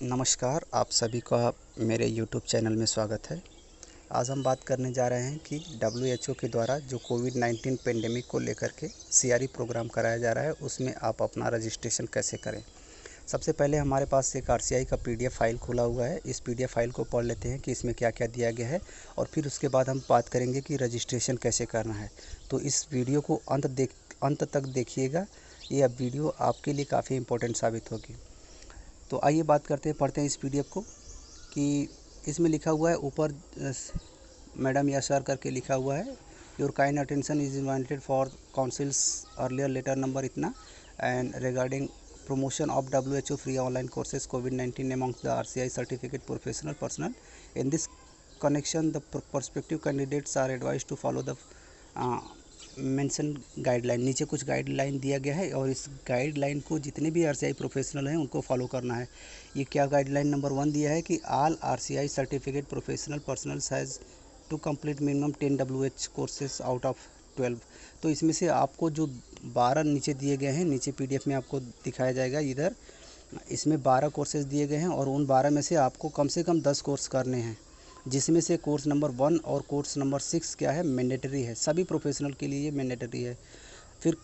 नमस्कार, आप सभी का मेरे यूट्यूब चैनल में स्वागत है। आज हम बात करने जा रहे हैं कि डब्ल्यूएचओ के द्वारा जो कोविड-19 पेंडेमिक को लेकर के सीआरई प्रोग्राम कराया जा रहा है, उसमें आप अपना रजिस्ट्रेशन कैसे करें। सबसे पहले हमारे पास एक आरसीआई का पीडीएफ फाइल खुला हुआ है। इस पीडीएफ फाइल को पढ़ लेते हैं कि इसमें क्या-क्या दिया गया है और फिर उसके बाद हम बात करेंगे कि रजिस्ट्रेशन कैसे करना है। तो इस वीडियो को अंत तक देखिएगा। ये वीडियो आपके लिए काफ़ी इम्पोर्टेंट साबित होगी। तो आइए बात करते हैं, पढ़ते हैं इस पीडीएफ को कि इसमें लिखा हुआ है ऊपर मैडम या सर करके लिखा हुआ है, your kind attention is invited for councils earlier letter number इतना and regarding promotion of WHO free online courses COVID-19 amongst the RCI certificate professional personnel. In this connection, the prospective candidates are advised to follow the mention guideline. नीचे कुछ guideline दिया गया है और इस guideline को जितने भी आरसीआई प्रोफेशनल हैं उनको फॉलो करना है। ये क्या गाइडलाइन नंबर 1 दिया है कि all RCI certificate professional personals has to complete minimum 10 WH courses out of 12। तो इसमें से आपको जो 12 नीचे दिए गए हैं, नीचे पीडीएफ में आपको दिखाया जाएगा इधर, इसमें 12 कोर्सेज दिए गए हैं और उन 12 में से आपको कम से कम 10 कोर्स करने हैं, जिसमें से कोर्स नंबर 1 और कोर्स नंबर 6 क्या है, मैंडेटरी है। सभी प्रोफेशनल के लिए ये मैंडेटरी है। फिर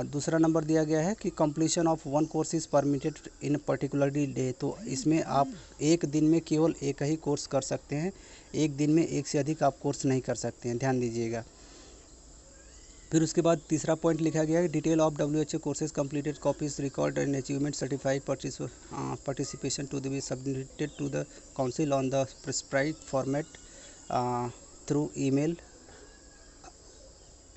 दूसरा नंबर दिया गया है कि completion of 1 course is permitted in particularly day. तो इसमें आप एक दिन में केवल एक ही कोर्स कर सकते हैं, एक दिन में एक से अधिक आप कोर्स नहीं कर सकते हैं, ध्यान दीजिएगा। फिर उसके बाद तीसरा पॉइंट लिखा गया है detail of WHO courses completed copies record and achievement certified participation to be submitted to the council on the prescribed format through email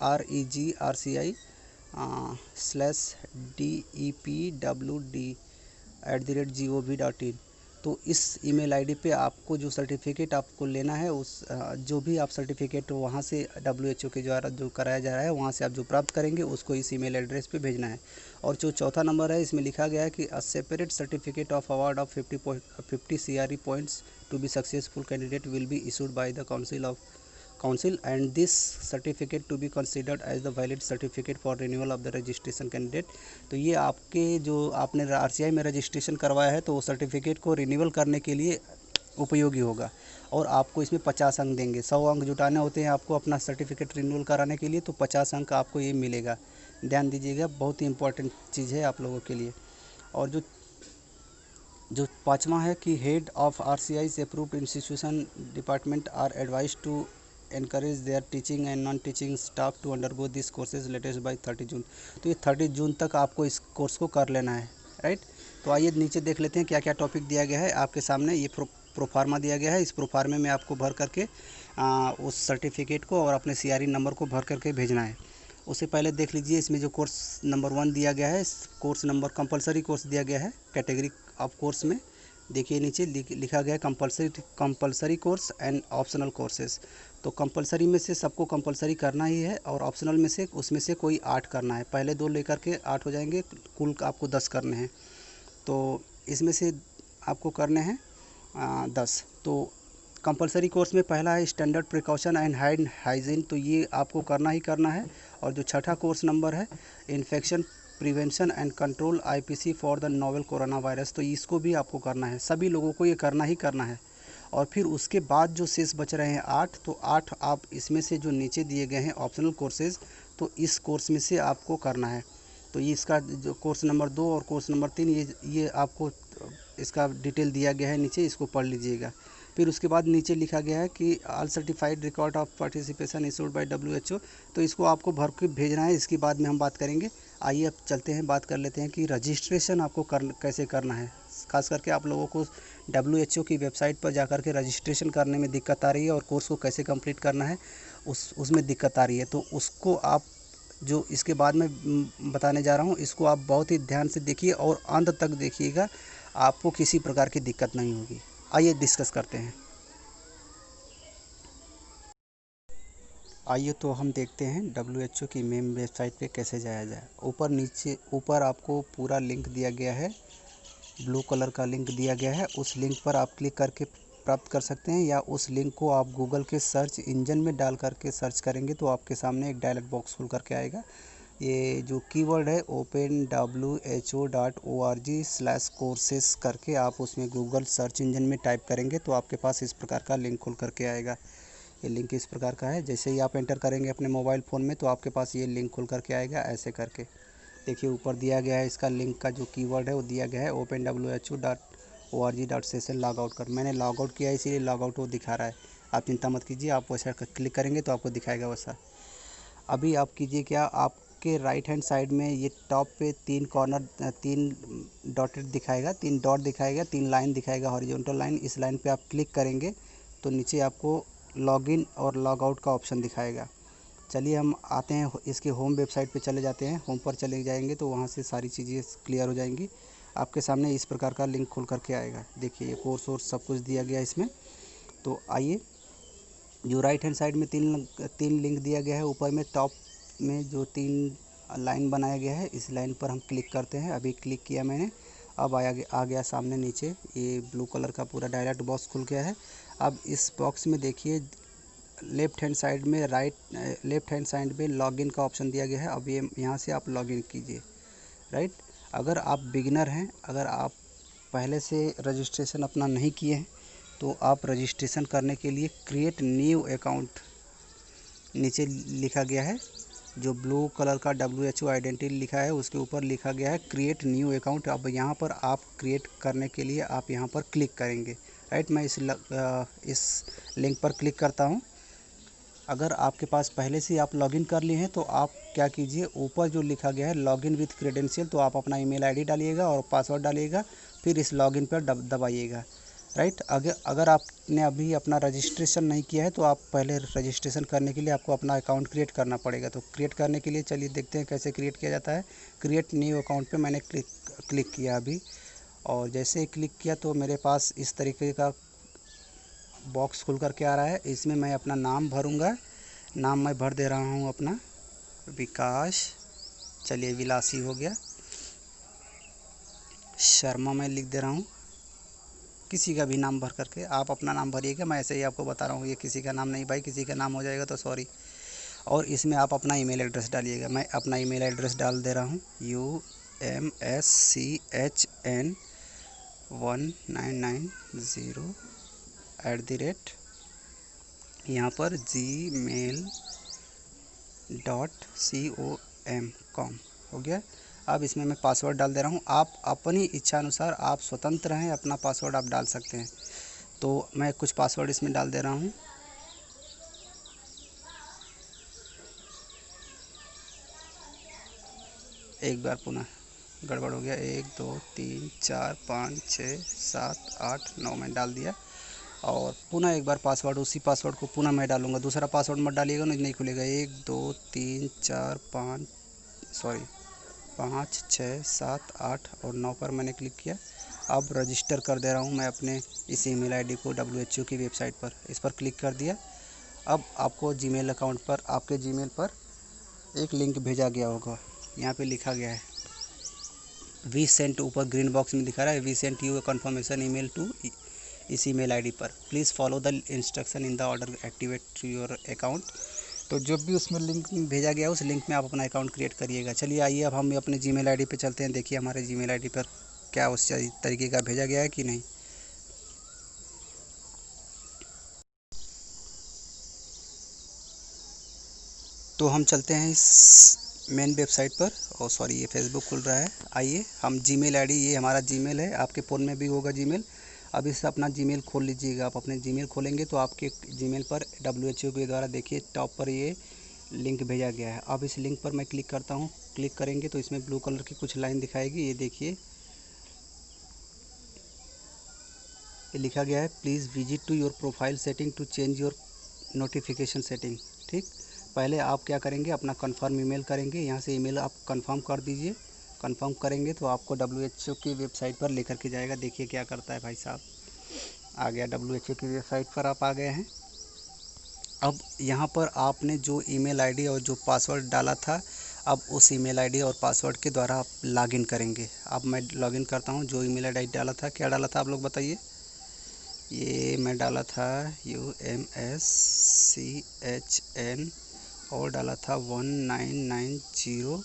regRCI/DEPWD@gov.in। तो इस ईमेल आईडी पे आपको जो सर्टिफिकेट आपको लेना है, उस जो भी आप सर्टिफिकेट वहाँ से डब्ल्यूएचओ के द्वारा जो कराया जा रहा है वहाँ से आप जो प्राप्त करेंगे उसको इस ईमेल एड्रेस पे भेजना है। और जो चौथा नंबर है, इसमें लिखा गया है कि a separate certificate of award of 50 CRE points to be successful candidate will be issued by the council and this certificate to be considered as the valid certificate for renewal of the registration candidate। तो ये आपके जो आपने RCI में registration करवाया है तो वो सर्टिफिकेट को रिन्यूअल करने के लिए उपयोगी होगा और आपको इसमें 50 अंक देंगे। 100 अंक जुटाने होते हैं आपको अपना सर्टिफिकेट रिन्यूअल कराने के लिए, तो 50 अंक आपको ये मिलेगा। ध्यान दीजिएगा, बहुत ही इंपॉर्टेंट चीज़ है आप लोगों के लिए। और जो पाँचवा है कि हेड ऑफ आरसीआई से approved institution department are advise to encourage their teaching and non teaching staff to undergo these courses latest by 30 जून। तो ये 30 जून तक आपको इस कोर्स को कर लेना है, राइट। तो आइए नीचे देख लेते हैं क्या क्या टॉपिक दिया गया है आपके सामने। ये प्रोफार्मा दिया गया है। इस प्रोफार्मे में आपको भर करके उस सर्टिफिकेट को और अपने सीआरई नंबर को भर करके भेजना है। उससे पहले देख लीजिए, इसमें जो कोर्स नंबर 1 दिया गया है, कोर्स नंबर कंपलसरी कोर्स दिया गया है कैटेगरी ऑफ कोर्स में। देखिए नीचे लिखा गया है compulsory course and optional courses. तो कंपलसरी में से सबको कंपलसरी करना ही है और ऑप्शनल में से उसमें से कोई 8 करना है। पहले 2 लेकर के 8 हो जाएंगे, कुल आपको 10 करने हैं। तो इसमें से आपको करने हैं 10। तो कंपलसरी कोर्स में पहला है standard precaution and hand hygiene, तो ये आपको करना ही करना है। और जो छठा कोर्स नंबर है infection prevention and control IPC for the novel corona virus, तो इसको भी आपको करना है। सभी लोगों को ये करना ही करना है। और फिर उसके बाद जो शेष बच रहे हैं 8, तो 8 आप इसमें से जो नीचे दिए गए हैं ऑप्शनल कोर्सेज, तो इस कोर्स में से आपको करना है। तो ये इसका जो कोर्स नंबर 2 और कोर्स नंबर 3 ये आपको इसका डिटेल दिया गया है नीचे, इसको पढ़ लीजिएगा। फिर उसके बाद नीचे लिखा गया है कि all certified record of participation issued by WHO, तो इसको आपको भर के भेजना है। इसके बाद में हम बात करेंगे। आइए अब चलते हैं, बात कर लेते हैं कि रजिस्ट्रेशन आपको कैसे करना है। खास करके आप लोगों को डब्ल्यूएचओ की वेबसाइट पर जाकर के रजिस्ट्रेशन करने में दिक्कत आ रही है और कोर्स को कैसे कंप्लीट करना है उसमें दिक्कत आ रही है। तो उसको आप जो इसके बाद में बताने जा रहा हूँ, इसको आप बहुत ही ध्यान से देखिए और अंत तक देखिएगा, आपको किसी प्रकार की दिक्कत नहीं होगी। आइए डिस्कस करते हैं। आइए तो हम देखते हैं डब्ल्यूएचओ की मेन वेबसाइट पे कैसे जाया जाए। ऊपर आपको पूरा लिंक दिया गया है, ब्लू कलर का लिंक दिया गया है। उस लिंक पर आप क्लिक करके प्राप्त कर सकते हैं, या उस लिंक को आप गूगल के सर्च इंजन में डाल करके सर्च करेंगे तो आपके सामने एक डायलॉग बॉक्स खुल करके आएगा। ये जो कीवर्ड है openwho.org/courses करके आप उसमें गूगल सर्च इंजन में टाइप करेंगे तो आपके पास इस प्रकार का लिंक खुल करके आएगा। ये लिंक इस प्रकार का है, जैसे ही आप एंटर करेंगे अपने मोबाइल फ़ोन में तो आपके पास ये लिंक खुल करके आएगा ऐसे करके। देखिए ऊपर दिया गया है, इसका लिंक का जो कीवर्ड है वो दिया गया है openwho.org/session लॉगआउट कर। मैंने लॉगआउट किया इसीलिए लॉगआउट वो दिखा रहा है। आप चिंता मत कीजिए, आप वैसा क्लिक करेंगे तो आपको दिखाएगा वैसा। अभी आप कीजिए क्या, आपके राइट हैंड साइड में ये टॉप पे 3 कॉर्नर 3 डॉटेड दिखाएगा, 3 डॉट दिखाएगा, 3 लाइन दिखाएगा हॉरिजॉन्टल लाइन। इस लाइन पे आप क्लिक करेंगे तो नीचे आपको लॉगिन और लॉगआउट का ऑप्शन दिखाएगा। चलिए हम आते हैं इसके होम वेबसाइट पे चले जाते हैं। होम पर चले जाएंगे तो वहाँ से सारी चीज़ें क्लियर हो जाएंगी। आपके सामने इस प्रकार का लिंक खुल करके आएगा। देखिए ये कोर्स और सब कुछ दिया गया इसमें। तो आइए, जो राइट हैंड साइड में तीन लिंक दिया गया है, ऊपर में टॉप में जो 3 लाइन बनाया गया है, इस लाइन पर हम क्लिक करते हैं। अभी क्लिक किया मैंने, अब आ गया सामने नीचे ये ब्लू कलर का पूरा डायलॉग बॉक्स खुल गया है। अब इस बॉक्स में देखिए लेफ़्ट हैंड साइड में लॉगिन का ऑप्शन दिया गया है। अब ये यहाँ से आप लॉगिन कीजिए। राइट, अगर आप बिगिनर हैं, अगर आप पहले से रजिस्ट्रेशन अपना नहीं किए हैं तो आप रजिस्ट्रेशन करने के लिए क्रिएट न्यू अकाउंट नीचे लिखा गया है, जो ब्लू कलर का WHO आइडेंटिटी लिखा है उसके ऊपर लिखा गया है क्रिएट न्यू अकाउंट। अब यहाँ पर आप क्रिएट करने के लिए आप यहाँ पर क्लिक करेंगे। राइट, मैं इस लिंक पर क्लिक करता हूँ। अगर आपके पास पहले से आप लॉगिन कर लिए हैं तो आप क्या कीजिए, ऊपर जो लिखा गया है लॉगिन विथ क्रेडेंशियल, तो आप अपना ईमेल आईडी डालिएगा और पासवर्ड डालिएगा, फिर इस लॉगिन पर दबाइएगा। राइट, अगर आपने अभी अपना रजिस्ट्रेशन नहीं किया है तो आप पहले रजिस्ट्रेशन करने के लिए आपको अपना अकाउंट क्रिएट करना पड़ेगा। तो क्रिएट करने के लिए चलिए देखते हैं कैसे क्रिएट किया जाता है। क्रिएट न्यू अकाउंट पे मैंने क्लिक किया अभी, और जैसे ही क्लिक किया तो मेरे पास इस तरीके का बॉक्स खुल करके आ रहा है। इसमें मैं अपना नाम भरूँगा। नाम मैं भर दे रहा हूँ अपना विकास, चलिए विलासी हो गया। शर्मा मैं लिख दे रहा हूँ, किसी का भी नाम भर करके आप अपना नाम भरिएगा। मैं ऐसे ही आपको बता रहा हूँ, ये किसी का नाम नहीं भाई, किसी का नाम हो जाएगा तो सॉरी। और इसमें आप अपना ईमेल एड्रेस डालिएगा। मैं अपना ईमेल एड्रेस डाल दे रहा हूँ umschn1990 यहाँ पर gmail.com हो गया। अब इसमें मैं पासवर्ड डाल दे रहा हूँ। आप अपनी इच्छा अनुसार आप स्वतंत्र हैं, अपना पासवर्ड आप डाल सकते हैं। तो मैं कुछ पासवर्ड इसमें डाल दे रहा हूँ। एक बार पुनः गड़बड़ हो गया, 1 2 3 4 5 6 7 8 9 मैंने डाल दिया। और पुनः एक बार पासवर्ड, उसी पासवर्ड को पुनः मैं डालूँगा। दूसरा पासवर्ड मत डालिएगा, नहीं खुलेगा। 1 2 3 4 5 6 7 8 और 9 पर मैंने क्लिक किया। अब रजिस्टर कर दे रहा हूँ मैं अपने इस ईमेल आईडी को WHO की वेबसाइट पर। इस पर क्लिक कर दिया। अब आपको जीमेल अकाउंट पर, आपके जीमेल पर एक लिंक भेजा गया होगा। यहाँ पे लिखा गया है वी सेंट, ऊपर ग्रीन बॉक्स में दिखा रहा है we sent you confirmation email to इस ईमेल आईडी पर। Please follow the instruction in the order activate your account. तो जब भी उसमें लिंक भेजा गया उस लिंक में आप अपना अकाउंट क्रिएट करिएगा। चलिए आइए अब हम अपने जीमेल आईडी पे चलते हैं। देखिए हमारे जीमेल आईडी पर क्या उस तरीके का भेजा गया है कि नहीं। तो हम चलते हैं इस मेन वेबसाइट पर। और सॉरी, ये फेसबुक खुल रहा है। आइए हम जीमेल आईडी, ये हमारा जीमेल है, आपके फ़ोन में भी होगा जीमेल। अब इससे अपना जीमेल खोल लीजिएगा। आप अपने जीमेल खोलेंगे तो आपके जीमेल पर WHO के द्वारा देखिए टॉप पर ये लिंक भेजा गया है। अब इस लिंक पर मैं क्लिक करता हूँ। क्लिक करेंगे तो इसमें ब्लू कलर की कुछ लाइन दिखाएगी, ये देखिए, ये लिखा गया है please visit to your profile setting to change your notification setting. ठीक, पहले आप क्या करेंगे, अपना कंफर्म ईमेल करेंगे। यहाँ से ईमेल आप कंफर्म कर दीजिए। कंफर्म करेंगे तो आपको WHO की वेबसाइट पर लेकर के जाएगा। देखिए क्या करता है भाई साहब। आ गया, WHO की वेबसाइट पर आप आ गए हैं। अब यहाँ पर आपने जो ईमेल आईडी और जो पासवर्ड डाला था, अब उस ईमेल आईडी और पासवर्ड के द्वारा आप लॉगिन करेंगे। अब मैं लॉगिन करता हूँ। जो ईमेल आईडी डाला था, क्या डाला था आप लोग बताइए। ये मैं डाला था UMSCHN और डाला था 1990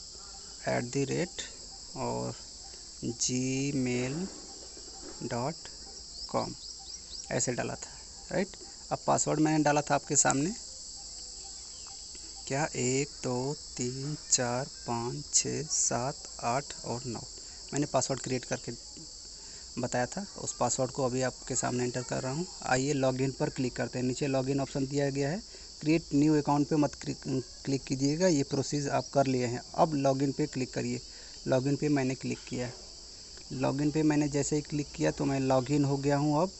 और gmail.com ऐसे डाला था, राइट। अब पासवर्ड मैंने डाला था आपके सामने, क्या 1 2 3 4 5 6 7 8 और 9 मैंने पासवर्ड क्रिएट करके बताया था। उस पासवर्ड को अभी आपके सामने एंटर कर रहा हूँ। आइए लॉगिन पर क्लिक करते हैं। नीचे लॉगिन ऑप्शन दिया गया है, क्रिएट न्यू अकाउंट पे मत क्लिक कीजिएगा, ये प्रोसेस आप कर लिए हैं। अब लॉगिन पे क्लिक करिए। लॉगिन पे मैंने क्लिक किया। लॉगिन पे मैंने जैसे ही क्लिक किया तो मैं लॉगिन हो गया हूँ। अब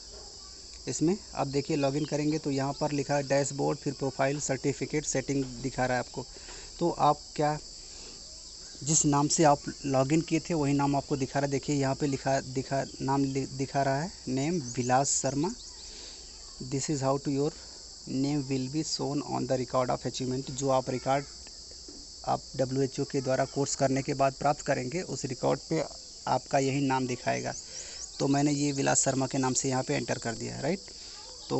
इसमें अब देखिए लॉगिन करेंगे तो यहाँ पर लिखा है डैशबोर्ड, फिर प्रोफाइल, सर्टिफिकेट, सेटिंग दिखा रहा है आपको। तो आप क्या जिस नाम से आप लॉगिन किए थे वही नाम आपको दिखा रहा है। देखिए यहाँ पे नाम दिखा रहा है, name Vilas Sharma. This is how to your name will be shown on the record of achievement. जो आप रिकॉर्ड आप WHO के द्वारा कोर्स करने के बाद प्राप्त करेंगे, उस रिकॉर्ड पे आपका यही नाम दिखाएगा। तो मैंने ये विलास शर्मा के नाम से यहाँ पे एंटर कर दिया, राइट। तो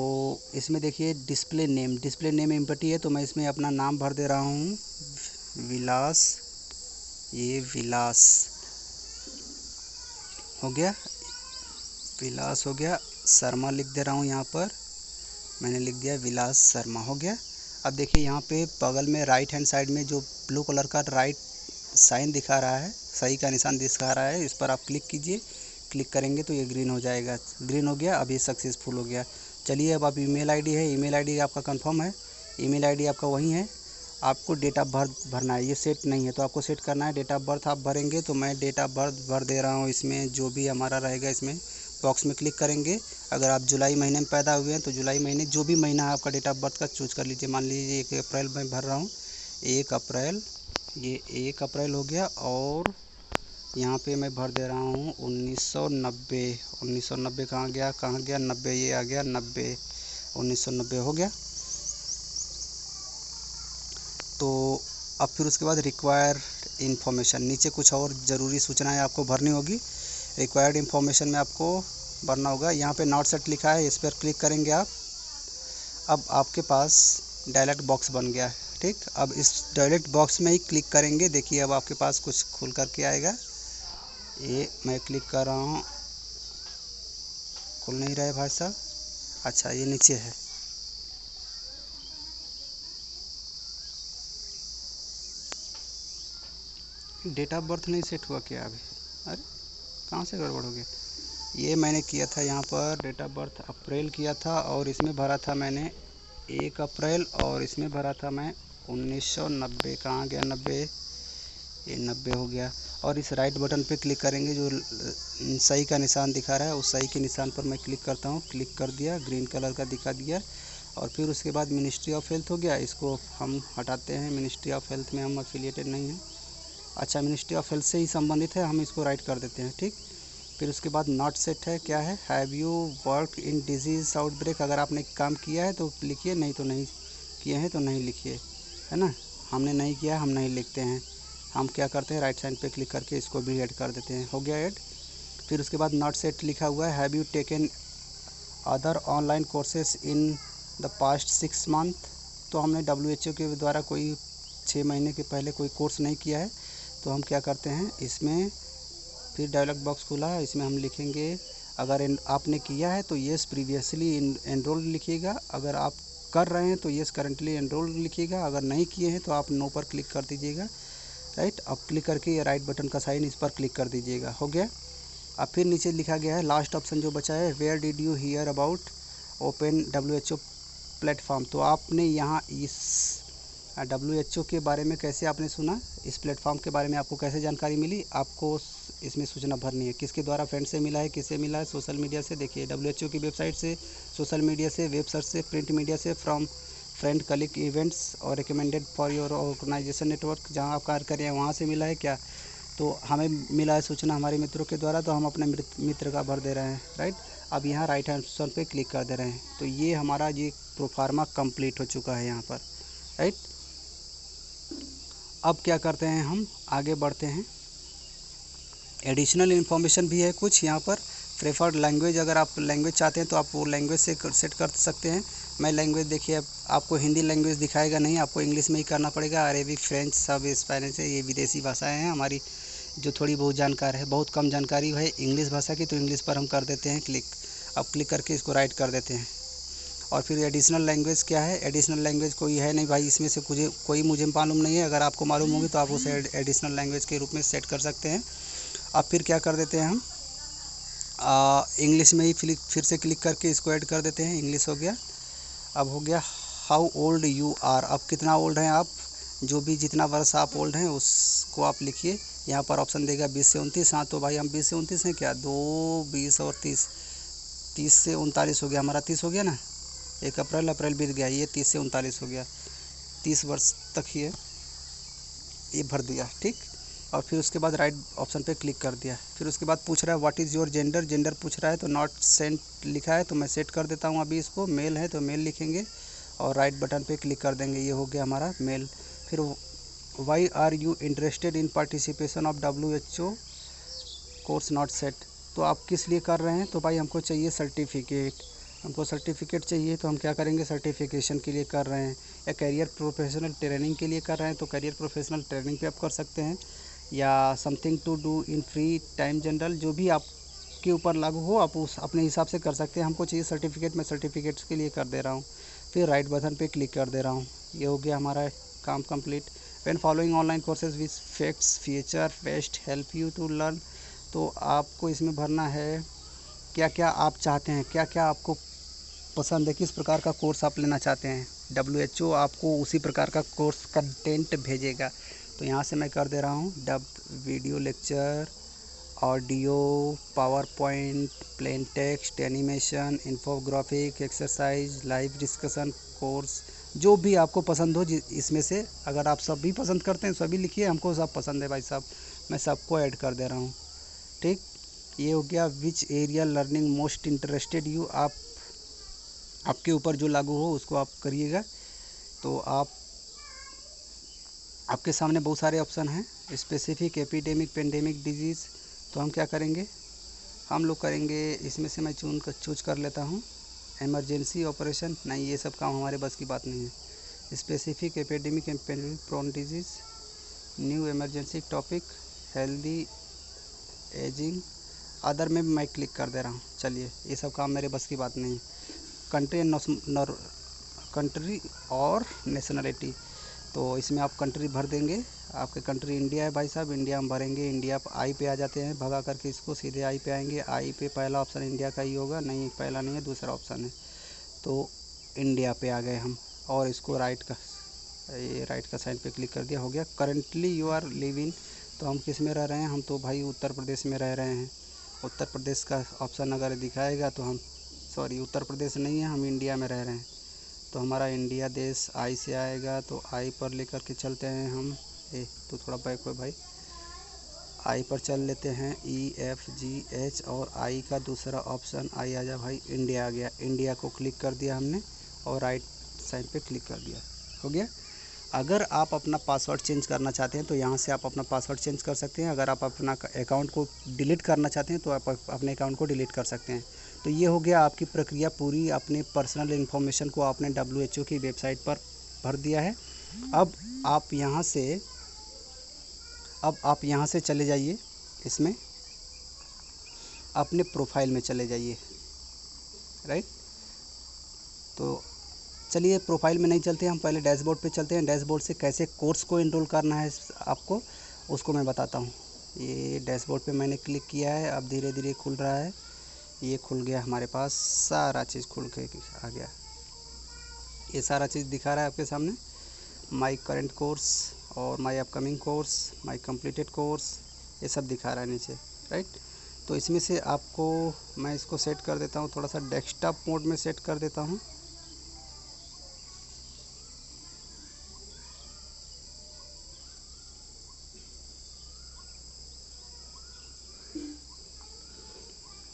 इसमें देखिए डिस्प्ले नेम एम्प्टी है, तो मैं इसमें अपना नाम भर दे रहा हूँ, विलास। ये विलास हो गया, विलास हो गया। शर्मा लिख दे रहा हूँ, यहाँ पर मैंने लिख दिया विलास शर्मा, हो गया। अब देखिए यहाँ पे बगल में राइट हैंड साइड में जो ब्लू कलर का राइट साइन दिखा रहा है, सही का निशान दिखा रहा है, इस पर आप क्लिक कीजिए। क्लिक करेंगे तो ये ग्रीन हो जाएगा, ग्रीन हो गया। अब ये सक्सेसफुल हो गया। चलिए अब आप ईमेल आईडी है, ईमेल आईडी आपका कंफर्म है, ईमेल आईडी आपका वही है। आपको डेट ऑफ बर्थ भरना है, ये सेट नहीं है तो आपको सेट करना है। डेट ऑफ बर्थ आप भरेंगे, तो मैं डेट ऑफ बर्थ भर दे रहा हूँ। इसमें जो भी हमारा रहेगा, इसमें बॉक्स में क्लिक करेंगे। अगर आप जुलाई महीने में पैदा हुए हैं तो जुलाई महीने, जो भी महीना है आपका डेट ऑफ बर्थ का चूज कर लीजिए। मान लीजिए 1 अप्रैल मैं भर रहा हूँ, 1 अप्रैल, ये 1 अप्रैल हो गया। और यहाँ पे मैं भर दे रहा हूँ 1990। 1990 कहाँ गया 90, ये आ गया 90, 1990 हो गया। तो अब फिर उसके बाद रिक्वायर इन्फॉर्मेशन, नीचे कुछ और ज़रूरी सूचनाएं आपको भरनी होगी। रिक्वायर्ड इन्फॉर्मेशन में आपको भरना होगा। यहाँ पे नॉट सेट लिखा है, इस पर क्लिक करेंगे आप। अब आपके पास डायलॉग बॉक्स बन गया है, ठीक। अब इस डायलॉग बॉक्स में ही क्लिक करेंगे। देखिए अब आपके पास कुछ खुल करके आएगा। ये मैं क्लिक कर रहा हूँ, खुल नहीं रहा है भाई साहब। अच्छा ये नीचे है, डेट ऑफ बर्थ नहीं सेट हुआ क्या अभी? अरे कहाँ से गड़बड़ हो गया? ये मैंने किया था यहाँ पर डेट ऑफ बर्थ अप्रैल किया था, और इसमें भरा था मैंने 1 अप्रैल, और इसमें भरा था मैं 1990। कहाँ गया 90? ये 90 हो गया। और इस राइट बटन पे क्लिक करेंगे, जो सही का निशान दिखा रहा है उस सही के निशान पर मैं क्लिक करता हूँ। क्लिक कर दिया, ग्रीन कलर का दिखा दिया। और फिर उसके बाद मिनिस्ट्री ऑफ हेल्थ हो गया, इसको हम हटाते हैं। मिनिस्ट्री ऑफ हेल्थ में हम एफिलिएटेड नहीं हैं। अच्छा मिनिस्ट्री ऑफ हेल्थ से ही संबंधित है, हम इसको राइट कर देते हैं, ठीक। फिर उसके बाद नॉट सेट है, क्या है, have you work in disease outbreak. अगर आपने काम किया है तो लिखिए, नहीं तो नहीं किए हैं तो नहीं लिखिए, है ना। हमने नहीं किया, हम नहीं लिखते हैं। हम क्या करते हैं, राइट साइड पे क्लिक करके इसको भी ऐड कर देते हैं। हो गया ऐड। फिर उसके बाद नॉट सेट लिखा हुआ है, have you taken other online courses in the past 6 month. तो हमने WHO के द्वारा कोई 6 महीने के पहले कोई कोर्स नहीं किया है, तो हम क्या करते हैं, इसमें फिर डायलॉग बॉक्स खुला है, इसमें हम लिखेंगे अगर आपने किया है तो येस प्रीवियसली एनरोल्ड लिखिएगा। अगर आप कर रहे हैं तो येस करंटली एनरोल्ड लिखिएगा। अगर नहीं किए हैं तो आप नो पर क्लिक कर दीजिएगा, राइट। अब क्लिक करके ये राइट बटन का साइन इस पर क्लिक कर दीजिएगा, हो गया। अब फिर नीचे लिखा गया है लास्ट ऑप्शन जो बचा है, where did you hear about open WHO platform. तो आपने यहाँ इस WHO के बारे में कैसे आपने सुना, इस प्लेटफॉर्म के बारे में आपको कैसे जानकारी मिली, आपको इसमें सूचना भरनी है। किसके द्वारा, फ्रेंड से मिला है, किससे मिला है, सोशल मीडिया से। देखिए WHO की वेबसाइट से, सोशल मीडिया से, वेब सर्च से, प्रिंट मीडिया से, फ्रॉम फ्रेंड कलीग इवेंट्स और recommended for your organisation network, जहाँ आप कार्य कर रहे हैं वहाँ से मिला है क्या। तो हमें मिला है सूचना हमारे मित्रों के द्वारा, तो हम अपने मित्र का भर दे रहे हैं, राइट। अब यहाँ राइट हैंड ऑप्शन पे क्लिक कर दे रहे हैं, तो ये हमारा ये प्रोफार्मा कंप्लीट हो चुका है यहाँ पर, राइट। अब क्या करते हैं, हम आगे बढ़ते हैं। एडिशनल इन्फॉर्मेशन भी है कुछ यहाँ पर, प्रेफर्ड लैंग्वेज, अगर आप लैंग्वेज चाहते हैं तो आप वो लैंग्वेज से सेट कर सकते हैं। मैं लैंग्वेज देखिए, आपको हिंदी लैंग्वेज दिखाएगा नहीं, आपको इंग्लिश में ही करना पड़ेगा। अरेबिक, फ्रेंच, सब स्पेनिश है, ये विदेशी भाषाएँ हैं हमारी जो थोड़ी बहुत जानकार है। बहुत कम जानकारी है इंग्लिश भाषा की, तो इंग्लिश पर हम कर देते हैं क्लिक। अब क्लिक करके इसको राइट कर देते हैं। और फिर एडिशनल लैंग्वेज क्या है, एडिशनल लैंग्वेज कोई है नहीं भाई, इसमें से मुझे मालूम नहीं है। अगर आपको मालूम होगी तो आप उसे एडिशनल लैंग्वेज के रूप में सेट कर सकते हैं। अब फिर क्या कर देते हैं हम, इंग्लिश में ही फिर से क्लिक करके इसको ऐड कर देते हैं। इंग्लिश हो गया। अब हो गया हाउ ओल्ड यू आर, अब कितना ओल्ड हैं आप, जो भी जितना वर्ष आप ओल्ड हैं उसको आप लिखिए। यहाँ पर ऑप्शन देगा 20 से 29। हाँ तो भाई हम 20 से 29 हैं क्या, 2, 20 और 30, 30 से 39 हो गया, हमारा 30 हो गया ना। 1 अप्रैल बीत गया, ये 30 से 39 हो गया, 30 वर्ष तक ही है, ये भर दिया ठीक। और फिर उसके बाद राइट ऑप्शन पे क्लिक कर दिया। फिर उसके बाद पूछ रहा है what is your gender, gender पूछ रहा है तो नॉट सेंट लिखा है तो मैं सेट कर देता हूँ अभी इसको। मेल है तो मेल लिखेंगे और राइट बटन पे क्लिक कर देंगे, ये हो गया हमारा मेल। फिर why are you interested in participation of WHO course not set, तो आप किस लिए कर रहे हैं, तो भाई हमको चाहिए सर्टिफिकेट, हमको सर्टिफिकेट चाहिए। तो हम क्या करेंगे, सर्टिफिकेशन के लिए कर रहे हैं, या करियर प्रोफेशनल ट्रेनिंग के लिए कर रहे हैं तो करियर प्रोफेशनल ट्रेनिंग पे आप कर सकते हैं, या something to do in free time general, जो भी आपके ऊपर लागू हो आप उस अपने हिसाब से कर सकते हैं। हमको चाहिए सर्टिफिकेट, मैं सर्टिफिकेट्स के लिए कर दे रहा हूँ। फिर राइट बटन पे क्लिक कर दे रहा हूँ, ये हो गया हमारा काम complete. When following online courses which facts feature best help you to learn, तो आपको इसमें भरना है क्या क्या आप चाहते हैं, क्या क्या आपको पसंद है, किस प्रकार का कोर्स आप लेना चाहते हैं। WHO आपको उसी प्रकार का कोर्स कंटेंट भेजेगा। तो यहाँ से मैं कर दे रहा हूँ dub video lecture, audio, power point, plain text, animation, infographic, exercise, live discussion course, जो भी आपको पसंद हो इसमें से। अगर आप सभी पसंद करते हैं सभी लिखिए, हमको सब पसंद है भाई साहब, मैं सबको ऐड कर दे रहा हूँ ठीक। ये हो गया which area learning most interested you, आप आपके ऊपर जो लागू हो उसको आप करिएगा। तो आपके सामने बहुत सारे ऑप्शन हैं, स्पेसिफिक, एपिडेमिक, पेंडेमिक, डिजीज़, तो हम क्या करेंगे, हम लोग करेंगे इसमें से मैं चूज कर लेता हूँ इमरजेंसी ऑपरेशन। नहीं, ये सब काम हमारे बस की बात नहीं है। Specific, epidemic and pandemic, prone disease, new emergency topic, healthy ageing, other में मैं क्लिक कर दे रहा हूँ। चलिए, ये सब काम मेरे बस की बात नहीं है। कंट्री और नेशनलिटी, तो इसमें आप कंट्री भर देंगे। आपके कंट्री इंडिया है भाई साहब, इंडिया हम भरेंगे। इंडिया आई पे आ जाते हैं, भगा करके इसको सीधे आई पे आएंगे। आई पे पहला ऑप्शन इंडिया का ही होगा, नहीं पहला नहीं है, दूसरा ऑप्शन है, तो इंडिया पे आ गए हम। और इसको राइट का साइड पे क्लिक कर दिया, हो गया। करंटली यू आर लिविंग, तो हम किस में रह रहे हैं, हम तो भाई उत्तर प्रदेश में रह रहे हैं। उत्तर प्रदेश का ऑप्शन अगर दिखाएगा तो हम, सॉरी उत्तर प्रदेश नहीं है, हम इंडिया में रह रहे हैं, तो हमारा इंडिया देश आई से आएगा। तो आई पर लेकर के चलते हैं हम, तो थोड़ा बैक हो भाई, आई पर चल लेते हैं, EFGH और आई का दूसरा ऑप्शन आई आ जा भाई, इंडिया आ गया। इंडिया को क्लिक कर दिया हमने और राइट साइड पे क्लिक कर दिया, हो गया। अगर आप अपना पासवर्ड चेंज करना चाहते हैं तो यहाँ से आप अपना पासवर्ड चेंज कर सकते हैं। अगर आप अपना अकाउंट को डिलीट करना चाहते हैं तो आप अपने अकाउंट को डिलीट कर सकते हैं। तो ये हो गया आपकी प्रक्रिया पूरी, अपने पर्सनल इन्फॉर्मेशन को आपने WHO की वेबसाइट पर भर दिया है। अब आप यहाँ से चले जाइए, इसमें अपने प्रोफाइल में चले जाइए, राइट। तो चलिए प्रोफाइल में नहीं चलते, हम पहले डैशबोर्ड पे चलते हैं। डैशबोर्ड से कैसे कोर्स को इनरोल करना है आपको, उसको मैं बताता हूँ। ये डैशबोर्ड पे मैंने क्लिक किया है, अब धीरे धीरे खुल रहा है। ये खुल गया, हमारे पास सारा चीज़ खुल के आ गया। ये सारा चीज़ दिखा रहा है आपके सामने, माई करेंट कोर्स और my upcoming course, my completed course, ये सब दिखा रहा है नीचे, राइट। तो इसमें से आपको मैं इसको सेट कर देता हूँ, थोड़ा सा डेस्कटॉप मोड में सेट कर देता हूँ।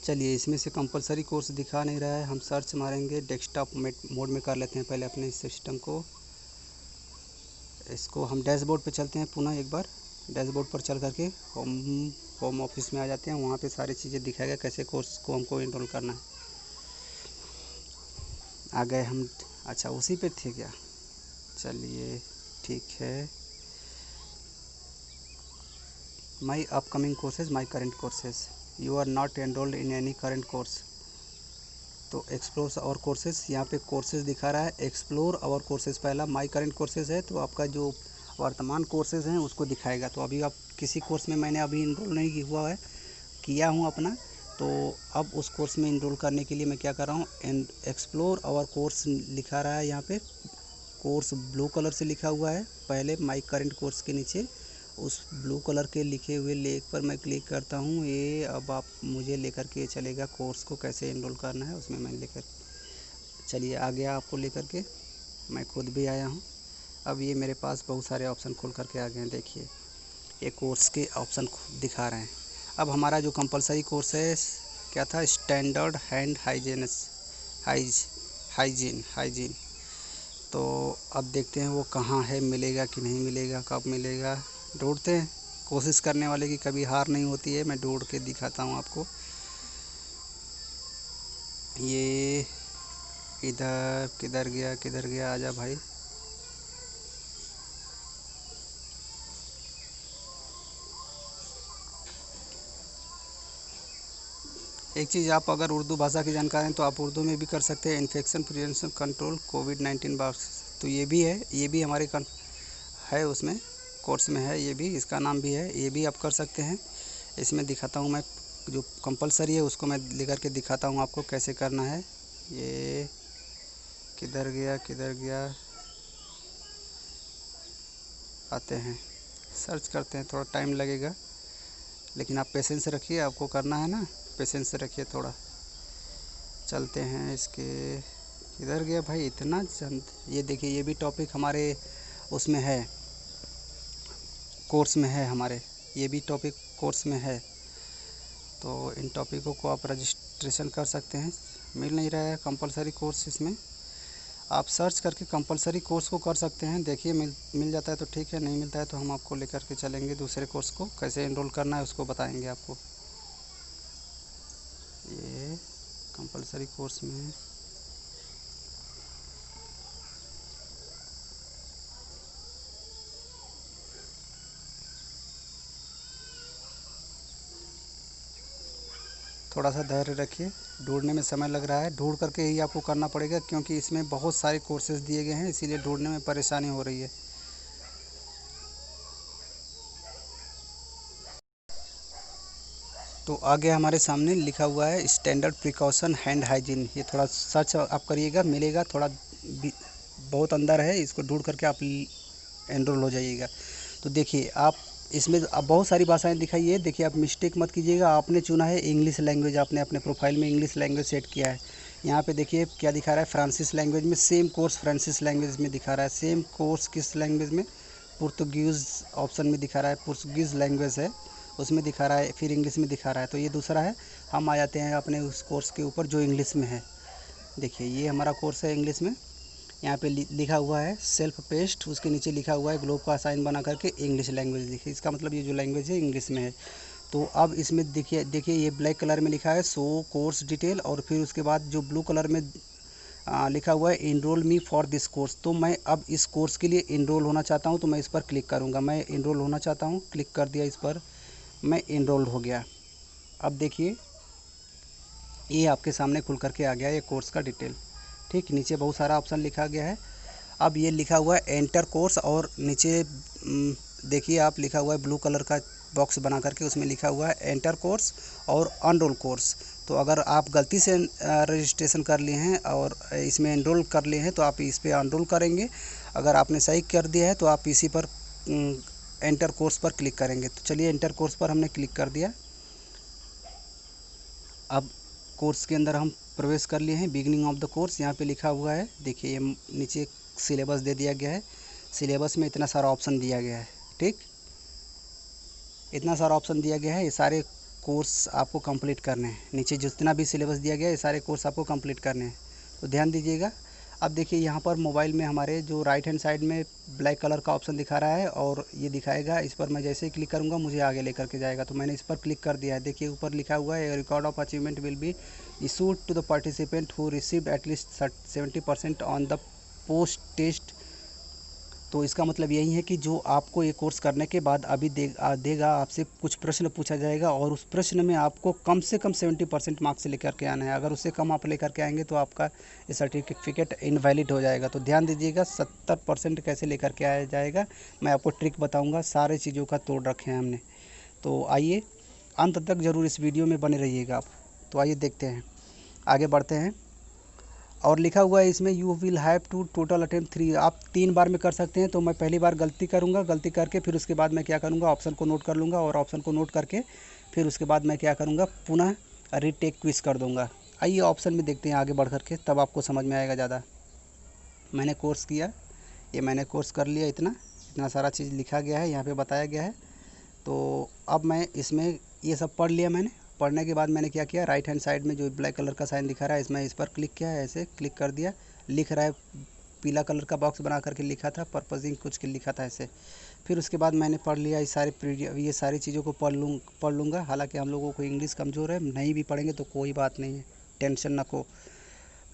चलिए, इसमें से कंपलसरी कोर्स दिखा नहीं रहा है, हम सर्च मारेंगे, डेस्कटॉप मोड में कर लेते हैं पहले अपने सिस्टम को। इसको हम डैशबोर्ड पे चलते हैं पुनः एक बार, डैशबोर्ड पर चल करके होम ऑफिस में आ जाते हैं। वहाँ पे सारी चीज़ें दिखाएगा कैसे कोर्स को हमको इनरोल करना है। आ गए हम। अच्छा, उसी पे थे क्या? चलिए ठीक है। My upcoming courses, my current courses, you are not enrolled in any current course. तो एक्सप्लोर और कोर्सेज, यहाँ पे कोर्सेज दिखा रहा है। एक्सप्लोर और कोर्सेज पहला, माई करेंट कोर्सेज है तो आपका जो वर्तमान कोर्सेज हैं उसको दिखाएगा। तो अभी आप किसी कोर्स में मैंने अभी इनरोल नहीं हुआ है, किया हूँ अपना, तो अब उस कोर्स में इनरोल करने के लिए मैं क्या कर रहा हूँ, एक्सप्लोर और कोर्स लिखा रहा है यहाँ पे। कोर्स ब्लू कलर से लिखा हुआ है पहले माई करेंट कोर्स के नीचे। उस ब्लू कलर के लिखे हुए लेख पर मैं क्लिक करता हूँ। ये अब आप मुझे लेकर के चलेगा कोर्स को कैसे इनरोल करना है, उसमें मैं लेकर चलिए आ गया आपको लेकर के। मैं खुद भी आया हूँ। अब ये मेरे पास बहुत सारे ऑप्शन खुल करके आ गए हैं। देखिए ये कोर्स के ऑप्शन दिखा रहे हैं। अब हमारा जो कंपलसरी कोर्स है क्या था, स्टैंडर्ड हैंड हाइजीन। तो अब देखते हैं वो कहाँ है, मिलेगा कि नहीं मिलेगा, कब मिलेगा, ढूंढते हैं। कोशिश करने वाले की कभी हार नहीं होती है। मैं ढूंढ के दिखाता हूँ आपको। ये इधर किधर गया, आजा भाई। एक चीज़, आप अगर उर्दू भाषा की जानकार हैं तो आप उर्दू में भी कर सकते हैं। इन्फेक्शन प्रिवेंशन कंट्रोल कोविड-19 वार्स, तो ये भी है, ये भी हमारे है उसमें कोर्स में है, ये भी इसका नाम भी है, ये भी आप कर सकते हैं। इसमें दिखाता हूँ मैं, जो कंपलसरी है उसको मैं लेकर के दिखाता हूँ आपको कैसे करना है। ये किधर गया, आते हैं, सर्च करते हैं, थोड़ा टाइम लगेगा लेकिन आप पेशेंस रखिए, आपको करना है ना, पेशेंस से रखिए थोड़ा। चलते हैं इसके, किधर गया भाई इतना जल्द। ये देखिए ये भी टॉपिक हमारे उसमें है, कोर्स में है हमारे, ये भी टॉपिक कोर्स में है। तो इन टॉपिकों को आप रजिस्ट्रेशन कर सकते हैं। मिल नहीं रहा है कंपलसरी कोर्स, इसमें आप सर्च करके कंपलसरी कोर्स को कर सकते हैं। देखिए मिल जाता है तो ठीक है, नहीं मिलता है तो हम आपको लेकर के चलेंगे दूसरे कोर्स को, कैसे एनरोल करना है उसको बताएंगे आपको। ये कंपलसरी कोर्स में है। थोड़ा सा धैर्य रखिए, ढूंढने में समय लग रहा है, ढूंढ करके ही आपको करना पड़ेगा क्योंकि इसमें बहुत सारे कोर्सेज दिए गए हैं, इसीलिए ढूंढने में परेशानी हो रही है। तो आगे हमारे सामने लिखा हुआ है स्टैंडर्ड प्रिकॉशन हैंड हाइजीन। ये थोड़ा सर्च आप करिएगा, मिलेगा, थोड़ा बहुत अंदर है, इसको ढूंढ करके आप एनरोल हो जाइएगा। तो देखिए आप इसमें अब बहुत सारी भाषाएं दिखाई है। देखिए आप मिस्टेक मत कीजिएगा, आपने चुना है इंग्लिश लैंग्वेज, आपने अपने प्रोफाइल में इंग्लिश लैंग्वेज सेट किया है। यहाँ पे देखिए क्या दिखा रहा है, फ्रांसीस लैंग्वेज में, सेम कोर्स फ्रांसीस लैंग्वेज में दिखा रहा है। सेम कोर्स किस लैंग्वेज में, पुर्तगीज़ ऑप्शन में दिखा रहा है, पुर्तगीज़ लैंग्वेज है उसमें दिखा रहा है, फिर इंग्लिश में दिखा रहा है। तो ये दूसरा है। हम आ जाते हैं अपने उस कोर्स के ऊपर जो इंग्लिश में है। देखिए ये हमारा कोर्स है इंग्लिश में। यहाँ पे लिखा हुआ है सेल्फ पेस्ट, उसके नीचे लिखा हुआ है ग्लोब का साइन बना करके इंग्लिश लैंग्वेज लिखिए। इसका मतलब ये जो लैंग्वेज है इंग्लिश में है। तो अब इसमें देखिए ये ब्लैक कलर में लिखा है शो कोर्स डिटेल, और फिर उसके बाद जो ब्लू कलर में लिखा हुआ है enrol me for this course. तो मैं अब इस कोर्स के लिए इनरोल होना चाहता हूँ, तो मैं इस पर क्लिक करूँगा। मैं इनरोल होना चाहता हूँ, क्लिक कर दिया इस पर, मैं इनरोल्ड हो गया। अब देखिए ये आपके सामने खुल करके आ गया ये कोर्स का डिटेल। ठीक, नीचे बहुत सारा ऑप्शन लिखा गया है। अब ये लिखा हुआ है एंटर कोर्स, और नीचे देखिए आप लिखा हुआ है ब्लू कलर का बॉक्स बना करके, उसमें लिखा हुआ है एंटर कोर्स और अनरोल कोर्स। तो अगर आप गलती से रजिस्ट्रेशन कर लिए हैं और इसमें एनरोल कर लिए हैं तो आप इस पर अनरोल करेंगे। अगर आपने सही कर दिया है तो आप इसी पर एंटर कोर्स पर क्लिक करेंगे। तो चलिए एंटर कोर्स पर हमने क्लिक कर दिया। अब कोर्स के अंदर हम प्रवेश कर लिए हैं। बिगिनिंग ऑफ द कोर्स यहाँ पे लिखा हुआ है। देखिए ये नीचे सिलेबस दे दिया गया है। सिलेबस में इतना सारा ऑप्शन दिया गया है। ठीक, इतना सारा ऑप्शन दिया गया है, ये सारे कोर्स आपको कंप्लीट करने हैं। नीचे जितना भी सिलेबस दिया गया है ये सारे कोर्स आपको कंप्लीट करने हैं। तो ध्यान दीजिएगा। अब देखिए यहाँ पर मोबाइल में हमारे जो राइट हैंड साइड में ब्लैक कलर का ऑप्शन दिखा रहा है और ये दिखाएगा, इस पर मैं जैसे ही क्लिक करूँगा मुझे आगे लेकर के जाएगा। तो मैंने इस पर क्लिक कर दिया है। देखिए ऊपर लिखा हुआ है record of achievement will be issued to the participant who received at least 70% on the post test. तो इसका मतलब यही है कि जो आपको ये कोर्स करने के बाद अभी देगा आपसे कुछ प्रश्न पूछा जाएगा और उस प्रश्न में आपको कम से कम 70% मार्क्स लेकर के आना है। अगर उससे कम आप लेकर के आएंगे तो आपका ये सर्टिफिकेट इनवैलिड हो जाएगा। तो ध्यान दीजिएगा 70% कैसे लेकर के आया जाएगा, मैं आपको ट्रिक बताऊँगा। सारे चीज़ों का तोड़ रखे हैं हमने। तो आइए अंत तक ज़रूर इस वीडियो में बने रहिएगा आप। तो आइए देखते हैं, आगे बढ़ते हैं। और लिखा हुआ है इसमें you will have to total attempt 3, आप 3 बार में कर सकते हैं। तो मैं पहली बार गलती करूँगा, गलती करके फिर उसके बाद मैं क्या करूँगा, ऑप्शन को नोट कर लूँगा और ऑप्शन को नोट करके फिर उसके बाद मैं क्या करूँगा, पुनः रीटेक क्विज कर दूँगा। आइए ऑप्शन में देखते हैं आगे बढ़ करके, तब आपको समझ में आएगा ज़्यादा। मैंने कोर्स किया, ये मैंने कोर्स कर लिया, इतना सारा चीज़ लिखा गया है, यहाँ पर बताया गया है। तो अब मैं इसमें ये सब पढ़ लिया मैंने। पढ़ने के बाद मैंने क्या किया, राइट हैंड साइड में जो ब्लैक कलर का साइन दिखा रहा है इसमें इस पर क्लिक किया है, ऐसे क्लिक कर दिया। लिख रहा है, पीला कलर का बॉक्स बना करके लिखा था, पर्पजिंग कुछ के लिखा था ऐसे। फिर उसके बाद मैंने पढ़ लिया ये सारी चीज़ों को पढ़ लूँगा। हालांकि हम लोगों को इंग्लिश कमज़ोर है, नहीं भी पढ़ेंगे तो कोई बात नहीं है, टेंशन ना को।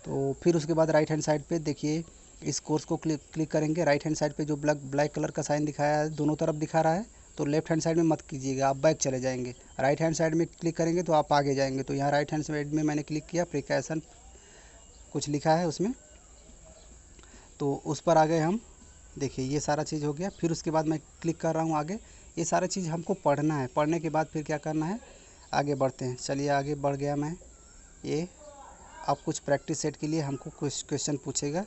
तो फिर उसके बाद राइट हैंड साइड पे देखिए इस कोर्स को क्लिक करेंगे। राइट हैंड साइड पे जो ब्लैक कलर का साइन दिखाया है, दोनों तरफ दिखा रहा है, तो लेफ्ट हैंड साइड में मत कीजिएगा, आप बैक चले जाएंगे। राइट हैंड साइड में क्लिक करेंगे तो आप आगे जाएंगे। तो यहाँ राइट हैंड साइड में मैंने क्लिक किया, प्रिकॉशन कुछ लिखा है उसमें, तो उस पर आ गए हम। देखिए ये सारा चीज़ हो गया। फिर उसके बाद मैं क्लिक कर रहा हूँ आगे। ये सारा चीज़ हमको पढ़ना है, पढ़ने के बाद फिर क्या करना है, आगे बढ़ते हैं। चलिए आगे बढ़ गया मैं। ये अब कुछ प्रैक्टिस सेट के लिए हमको कुछ क्वेश्चन पूछेगा,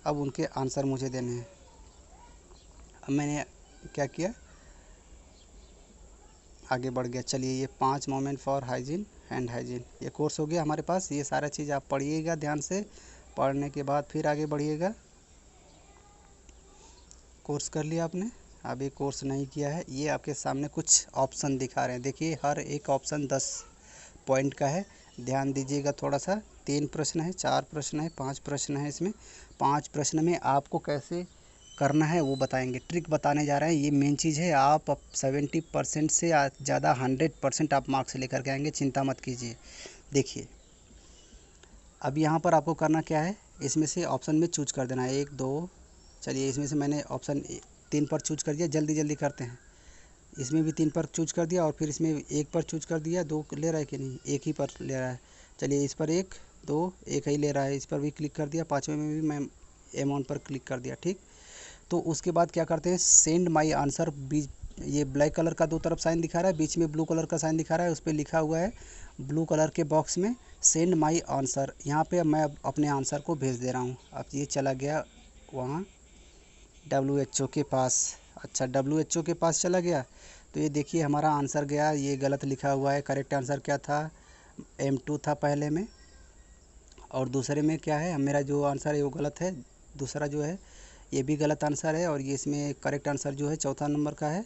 अब उनके आंसर मुझे देने हैं। अब मैंने क्या किया, आगे बढ़ गया। चलिए ये 5 moment for hygiene hand hygiene, ये कोर्स हो गया हमारे पास। ये सारा चीज़ आप पढ़िएगा ध्यान से, पढ़ने के बाद फिर आगे बढ़िएगा। कोर्स कर लिया आपने, अभी कोर्स नहीं किया है। ये आपके सामने कुछ ऑप्शन दिखा रहे हैं, देखिए हर एक ऑप्शन 10 पॉइंट का है, ध्यान दीजिएगा थोड़ा सा। 3 प्रश्न है, 4 प्रश्न है, 5 प्रश्न है इसमें। 5 प्रश्न में आपको कैसे करना है वो बताएंगे, ट्रिक बताने जा रहे हैं। ये मेन चीज़ है, आप 70% से ज़्यादा 100% आप मार्क्स लेकर के आएंगे, चिंता मत कीजिए। देखिए अब यहाँ पर आपको करना क्या है, इसमें से ऑप्शन में चूज कर देना है 1 2। चलिए इसमें से मैंने ऑप्शन 3 पर चूज कर दिया, जल्दी जल्दी करते हैं। इसमें भी 3 पर चूज कर दिया और फिर इसमें 1 पर चूज कर दिया। 2 ले रहा है कि नहीं, 1 ही पर ले रहा है। चलिए इस पर 1 2 1 ही ले रहा है, इस पर भी क्लिक कर दिया। 5वें में भी मैं अमाउंट पर क्लिक कर दिया, ठीक। तो उसके बाद क्या करते हैं, सेंड माई आंसर। बीच ये ब्लैक कलर का 2 तरफ साइन दिखा रहा है, बीच में ब्लू कलर का साइन दिखा रहा है, उस पर लिखा हुआ है ब्लू कलर के बॉक्स में सेंड माई आंसर। यहाँ पे मैं अपने आंसर को भेज दे रहा हूँ। अब ये चला गया वहाँ WHO के पास। अच्छा WHO के पास चला गया, तो ये देखिए हमारा आंसर गया, ये गलत लिखा हुआ है। करेक्ट आंसर क्या था, M2 था पहले में, और दूसरे में क्या है, मेरा जो आंसर है वो गलत है। दूसरा जो है ये भी गलत आंसर है, और ये इसमें करेक्ट आंसर जो है चौथा नंबर का है।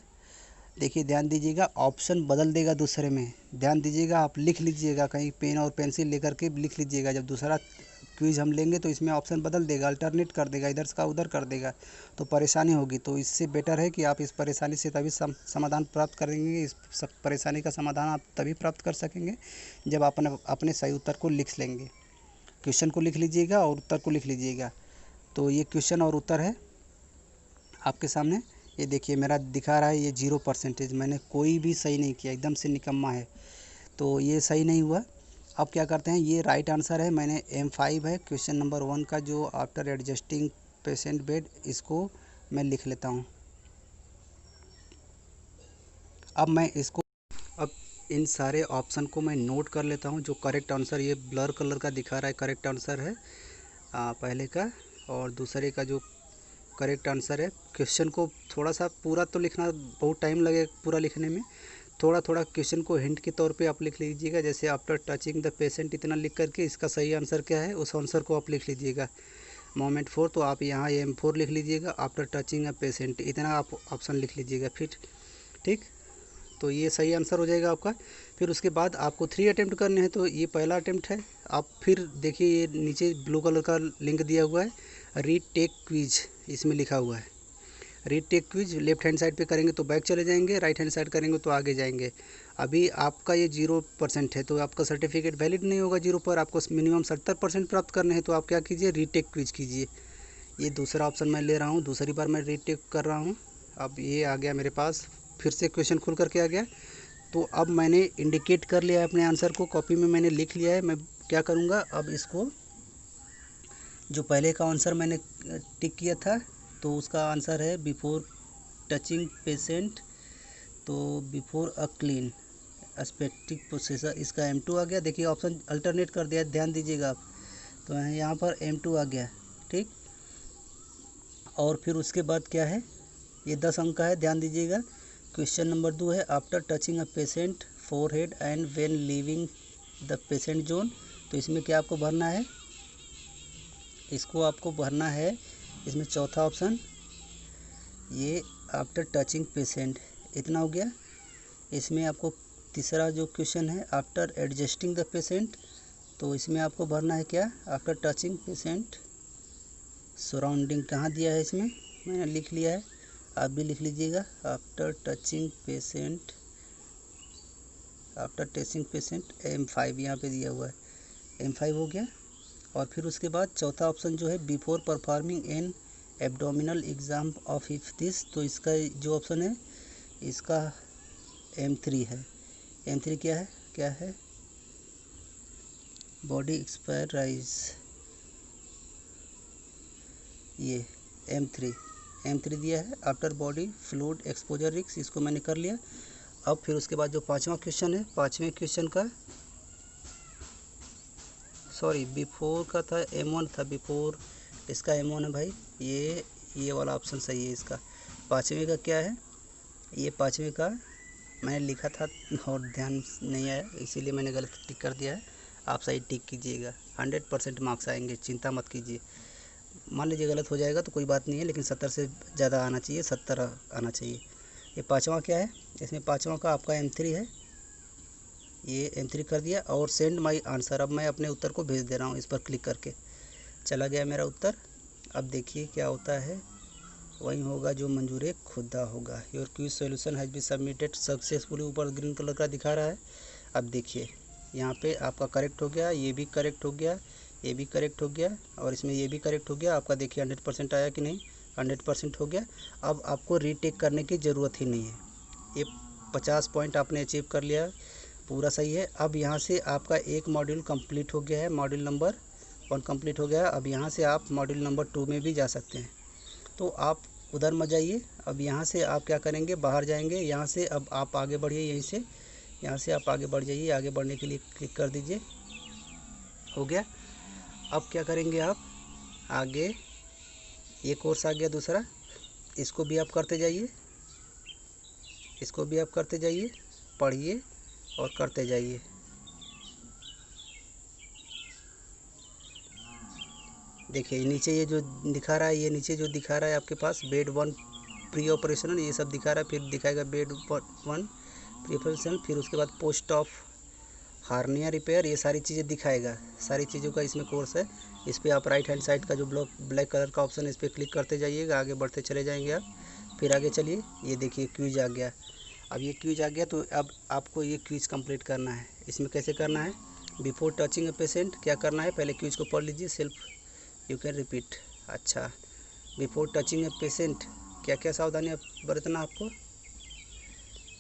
देखिए ध्यान दीजिएगा, ऑप्शन बदल देगा दूसरे में, ध्यान दीजिएगा। आप लिख लीजिएगा, कहीं पेन और पेंसिल लेकर के लिख लीजिएगा। जब दूसरा क्विज हम लेंगे तो इसमें ऑप्शन बदल देगा, अल्टरनेट कर देगा, इधर का उधर कर देगा, तो परेशानी होगी। तो इससे बेटर है कि आप इस परेशानी से तभी समाधान प्राप्त करेंगे। इस सब परेशानी का समाधान आप तभी प्राप्त कर सकेंगे जब आप अपने सही उत्तर को लिख लेंगे। क्वेश्चन को लिख लीजिएगा और उत्तर को लिख लीजिएगा। तो ये क्वेश्चन और उत्तर है आपके सामने। ये देखिए मेरा दिखा रहा है ये 0%, मैंने कोई भी सही नहीं किया, एकदम से निकम्मा है, तो ये सही नहीं हुआ। अब क्या करते हैं, ये राइट आंसर है, मैंने M5 है क्वेश्चन नंबर 1 का, जो आफ्टर एडजस्टिंग पेशेंट बेड, इसको मैं लिख लेता हूँ। अब मैं इसको इन सारे ऑप्शन को मैं नोट कर लेता हूँ। जो करेक्ट आंसर ये ब्लर कलर का दिखा रहा है करेक्ट आंसर है पहले का, और दूसरे का जो करेक्ट आंसर है। क्वेश्चन को थोड़ा सा पूरा तो लिखना बहुत टाइम लगेगा, पूरा लिखने में थोड़ा थोड़ा क्वेश्चन को हिंट के तौर पे आप लिख लीजिएगा। जैसे आफ्टर टचिंग द पेशेंट इतना लिख करके इसका सही आंसर क्या है उस आंसर को आप लिख लीजिएगा। मोमेंट 4 तो आप यहाँ M4 लिख लीजिएगा, आफ्टर टचिंग अ पेशेंट इतना आप ऑप्शन लिख लीजिएगा फिर, ठीक। तो ये सही आंसर हो जाएगा आपका। फिर उसके बाद आपको 3 अटेम्प्ट करने हैं, तो ये पहला अटेम्प्ट है। आप फिर देखिए ये नीचे ब्लू कलर का लिंक दिया हुआ है, रीड टेक क्विज इसमें लिखा हुआ है। Read take quiz left hand side पे करेंगे तो बैक चले जाएंगे, राइट हैंड साइड करेंगे तो आगे जाएंगे। अभी आपका ये 0% है तो आपका सर्टिफिकेट वैलिड नहीं होगा 0 पर। आपको मिनिमम 70% प्राप्त करने हैं तो आप क्या कीजिए, रीड टेक क्विज कीजिए। ये दूसरा ऑप्शन मैं ले रहा हूँ, दूसरी बार मैं रीड टेक कर रहा हूँ। अब ये आ गया मेरे पास, फिर से क्वेश्चन खुल करके आ गया। तो अब मैंने इंडिकेट कर लिया है अपने आंसर को, कॉपी में मैंने लिख लिया है। मैं क्या करूँगा, अब इसको जो पहले का आंसर मैंने टिक किया था तो उसका आंसर है बिफोर टचिंग पेशेंट, तो बिफोर अ क्लीन एस्पेक्टिक प्रोसेसर, इसका M2 आ गया। देखिए ऑप्शन अल्टरनेट कर दिया, ध्यान दीजिएगा आप। तो यहाँ पर M2 आ गया, ठीक। और फिर उसके बाद क्या है, ये 10 अंक का है, ध्यान दीजिएगा। क्वेश्चन नंबर 2 है after touching a patient forehead and when leaving the patient zone. तो इसमें क्या आपको भरना है, इसको आपको भरना है, इसमें चौथा ऑप्शन ये आफ्टर टचिंग पेशेंट, इतना हो गया। इसमें आपको तीसरा जो क्वेश्चन है आफ्टर एडजस्टिंग द पेशेंट, तो इसमें आपको भरना है क्या, आफ्टर टचिंग पेशेंट सराउंडिंग, कहाँ दिया है इसमें मैंने लिख लिया है, आप भी लिख लीजिएगा। After touching patient, after touching patient M5 यहाँ पे दिया हुआ है, M5 हो गया। और फिर उसके बाद चौथा ऑप्शन जो है before performing an abdominal exam of this, तो इसका जो ऑप्शन है इसका M3 है। M3 क्या है बॉडी एक्सपायराइज, ये M3 दिया है। After body fluid exposure risk, इसको मैंने कर लिया। अब फिर उसके बाद जो पांचवा क्वेश्चन है, पांचवें क्वेश्चन का सॉरी बिफोर का था, M1 था, बिफोर इसका M1 है भाई, ये वाला ऑप्शन सही है इसका। पाँचवें का क्या है, ये पाँचवें का मैंने लिखा था और ध्यान नहीं आया, इसीलिए मैंने गलत टिक कर दिया है। आप सही टिक कीजिएगा, 100% मार्क्स आएंगे, चिंता मत कीजिए। मान लीजिए गलत हो जाएगा तो कोई बात नहीं है, लेकिन 70 से ज़्यादा आना चाहिए, 70 आना चाहिए। ये पाँचवा क्या है, इसमें पाँचवा का आपका M3 है, ये M3 कर दिया। और सेंड माई आंसर, अब मैं अपने उत्तर को भेज दे रहा हूँ, इस पर क्लिक करके चला गया मेरा उत्तर। अब देखिए क्या होता है, वही होगा जो मंजूर खुदा होगा। Your quiz solution has been submitted successfully, ऊपर ग्रीन कलर का दिखा रहा है। अब देखिए यहाँ पे आपका करेक्ट हो गया, ये भी करेक्ट हो गया, ये भी करेक्ट हो गया, और इसमें ये भी करेक्ट हो गया। आपका देखिए 100% आया कि नहीं, 100% हो गया। अब आपको रीटेक करने की ज़रूरत ही नहीं है, ये 50 पॉइंट आपने अचीव कर लिया, पूरा सही है। अब यहाँ से आपका एक मॉड्यूल कंप्लीट हो गया है, मॉड्यूल नंबर 1 कंप्लीट हो गया। अब यहाँ से आप मॉड्यूल नंबर 2 में भी जा सकते हैं, तो आप उधर मत जाइए। अब यहाँ से आप क्या करेंगे, बाहर जाएंगे, यहाँ से अब आप आगे बढ़िए, यहीं से यहाँ से आप आगे बढ़ जाइए। आगे बढ़ने के लिए क्लिक कर दीजिए, हो गया। अब क्या करेंगे आप आगे, ये कोर्स आ गया दूसरा, इसको भी आप करते जाइए, इसको भी आप करते जाइए, पढ़िए और करते जाइए। देखिए नीचे ये जो दिखा रहा है, ये नीचे जो दिखा रहा है आपके पास बेड 1 प्री ऑपरेशनल, ये सब दिखा रहा है। फिर दिखाएगा बेड 1 प्री ऑपरेशनल, फिर उसके बाद पोस्ट ऑफ हार्निया रिपेयर, ये सारी चीज़ें दिखाएगा। सारी चीज़ों का इसमें कोर्स है। इस पर आप राइट हैंड साइड का जो ब्लैक कलर का ऑप्शन है, इस पर क्लिक करते जाइएगा, आगे बढ़ते चले जाएंगे आप। फिर आगे चलिए, ये देखिए क्विज आ गया। अब ये क्विज आ गया तो अब आपको ये क्विज कंप्लीट करना है। इसमें कैसे करना है, बिफोर टचिंग अ पेशेंट क्या करना है, पहले क्विज को पढ़ लीजिए, सेल्फ यू कैन रिपीट। अच्छा, बिफोर टचिंग अ पेशेंट क्या क्या सावधानियाँ बरतना आपको,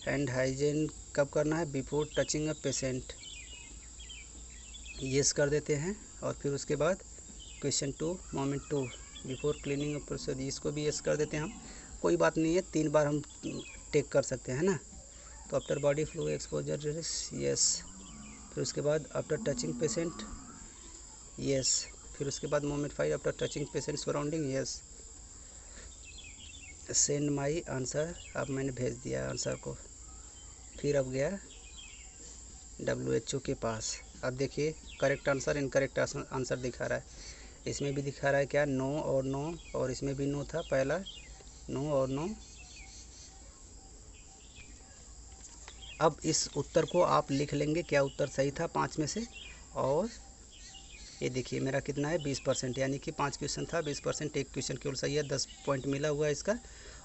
हैंड हाइजीन कब करना है, before touching a patient, yes कर देते हैं। और फिर उसके बाद question 2 moment 2 before cleaning a process, इसको भी येस कर देते हैं हम, कोई बात नहीं है, 3 बार हम टेक कर सकते हैं ना। तो after body flu exposure yes, फिर उसके बाद आफ्टर टचिंग पेशेंट यस, फिर उसके बाद moment 5 after touching patient surrounding yes, send my answer, अब मैंने भेज दिया आंसर को। फिर अब गया WHO के पास। अब देखिए करेक्ट आंसर इनकरेक्ट आंसर दिखा रहा है, इसमें भी दिखा रहा है क्या, नो और नो, और इसमें भी नो था, पहला नो और नो। अब इस उत्तर को आप लिख लेंगे क्या उत्तर सही था 5 में से, और ये देखिए मेरा कितना है 20%, यानी कि 5 क्वेश्चन था, 20%, एक क्वेश्चन केवल सही है, 10 पॉइंट मिला हुआ है इसका,